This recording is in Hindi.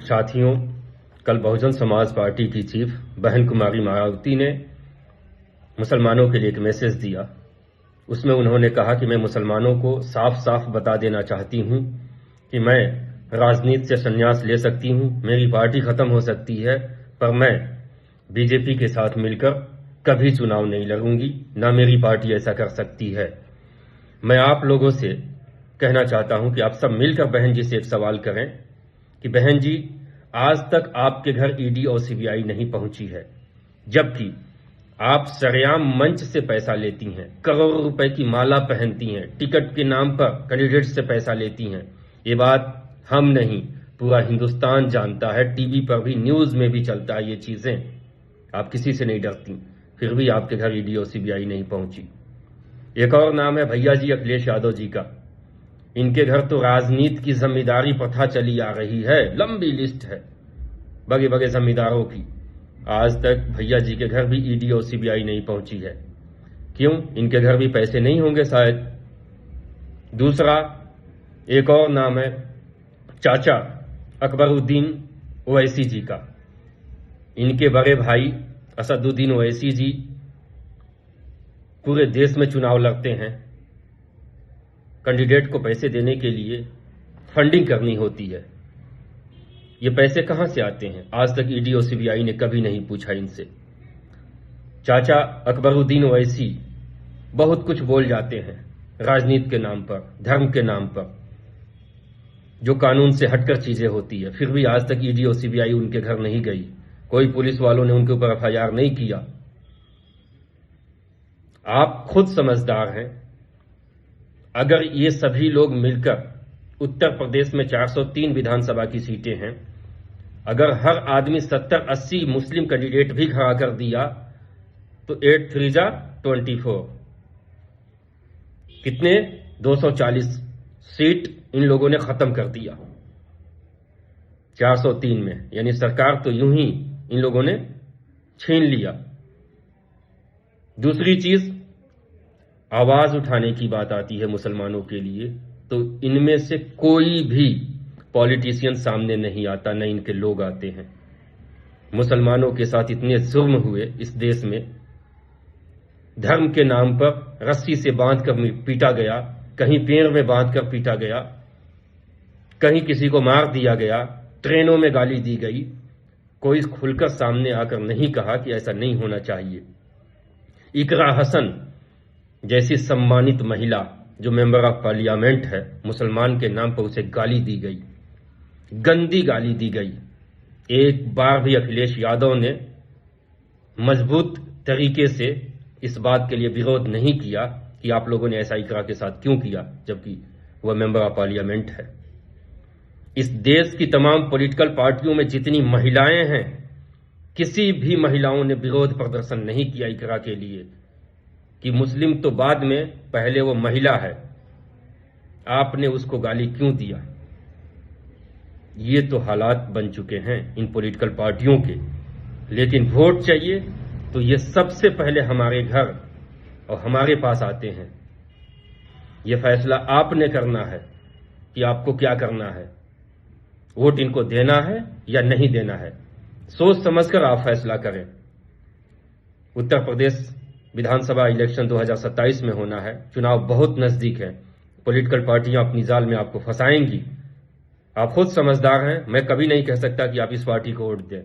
साथियों, कल बहुजन समाज पार्टी की चीफ बहन कुमारी मायावती ने मुसलमानों के लिए एक मैसेज दिया। उसमें उन्होंने कहा कि मैं मुसलमानों को साफ साफ बता देना चाहती हूं कि मैं राजनीति से संन्यास ले सकती हूं, मेरी पार्टी खत्म हो सकती है, पर मैं बीजेपी के साथ मिलकर कभी चुनाव नहीं लड़ूंगी, ना मेरी पार्टी ऐसा कर सकती है। मैं आप लोगों से कहना चाहता हूं कि आप सब मिलकर बहन जी से एक सवाल करें कि बहन जी, आज तक आपके घर ईडी और सीबीआई नहीं पहुंची है, जबकि आप सरेआम मंच से पैसा लेती हैं, करोड़ों रुपए की माला पहनती हैं, टिकट के नाम पर कैंडिडेट से पैसा लेती हैं। ये बात हम नहीं, पूरा हिंदुस्तान जानता है, टीवी पर भी, न्यूज में भी चलता है ये चीजें। आप किसी से नहीं डरती, फिर भी आपके घर ईडी और सीबीआई नहीं पहुंची। एक और नाम है भैया जी अखिलेश यादव जी का। इनके घर तो राजनीति की जमींदारी प्रथा चली आ रही है, लंबी लिस्ट है बगे बगे जमींदारों की। आज तक भैया जी के घर भी ईडी और सीबीआई नहीं पहुंची है। क्यों? इनके घर भी पैसे नहीं होंगे शायद। दूसरा एक और नाम है चाचा अकबरुद्दीन ओवैसी जी का। इनके बड़े भाई असदुद्दीन ओवैसी जी पूरे देश में चुनाव लड़ते हैं। कैंडिडेट को पैसे देने के लिए फंडिंग करनी होती है। ये पैसे कहां से आते हैं? आज तक ईडी और सीबीआई ने कभी नहीं पूछा इनसे। चाचा अकबरुद्दीन ओवैसी बहुत कुछ बोल जाते हैं राजनीति के नाम पर, धर्म के नाम पर, जो कानून से हटकर चीजें होती है, फिर भी आज तक ईडी और सीबीआई उनके घर नहीं गई। कोई पुलिस वालों ने उनके ऊपर एफआईआर नहीं किया। आप खुद समझदार हैं। अगर ये सभी लोग मिलकर, उत्तर प्रदेश में 403 विधानसभा की सीटें हैं, अगर हर आदमी 70-80 मुस्लिम कैंडिडेट भी खड़ा कर दिया तो 8 3 जा 24, कितने 240 सीट इन लोगों ने खत्म कर दिया 403 में। यानी सरकार तो यूं ही इन लोगों ने छीन लिया। दूसरी चीज, आवाज उठाने की बात आती है मुसलमानों के लिए, तो इनमें से कोई भी पॉलिटिशियन सामने नहीं आता, न इनके लोग आते हैं। मुसलमानों के साथ इतने जुल्म हुए इस देश में, धर्म के नाम पर रस्सी से बांधकर पीटा गया, कहीं पेड़ में बांधकर पीटा गया, कहीं किसी को मार दिया गया, ट्रेनों में गाली दी गई। कोई खुलकर सामने आकर नहीं कहा कि ऐसा नहीं होना चाहिए। इकरा हसन जैसी सम्मानित महिला जो मेंबर ऑफ पार्लियामेंट है, मुसलमान के नाम पर उसे गाली दी गई, गंदी गाली दी गई। एक बार भी अखिलेश यादव ने मजबूत तरीके से इस बात के लिए विरोध नहीं किया कि आप लोगों ने ऐसा इकरा के साथ क्यों किया, जबकि वह मेंबर ऑफ पार्लियामेंट है। इस देश की तमाम पॉलिटिकल पार्टियों में जितनी महिलाएं हैं, किसी भी महिलाओं ने विरोध प्रदर्शन नहीं किया इकरा के लिए कि मुस्लिम तो बाद में, पहले वो महिला है, आपने उसको गाली क्यों दिया। ये तो हालात बन चुके हैं इन पॉलिटिकल पार्टियों के। लेकिन वोट चाहिए तो ये सबसे पहले हमारे घर और हमारे पास आते हैं। ये फैसला आपने करना है कि आपको क्या करना है, वोट इनको देना है या नहीं देना है। सोच समझकर आप फैसला करें। उत्तर प्रदेश विधानसभा इलेक्शन 2027 में होना है, चुनाव बहुत नजदीक है। पॉलिटिकल पार्टियां अपनी जाल में आपको फंसाएंगी। आप खुद समझदार हैं, मैं कभी नहीं कह सकता कि आप इस पार्टी को वोट दें।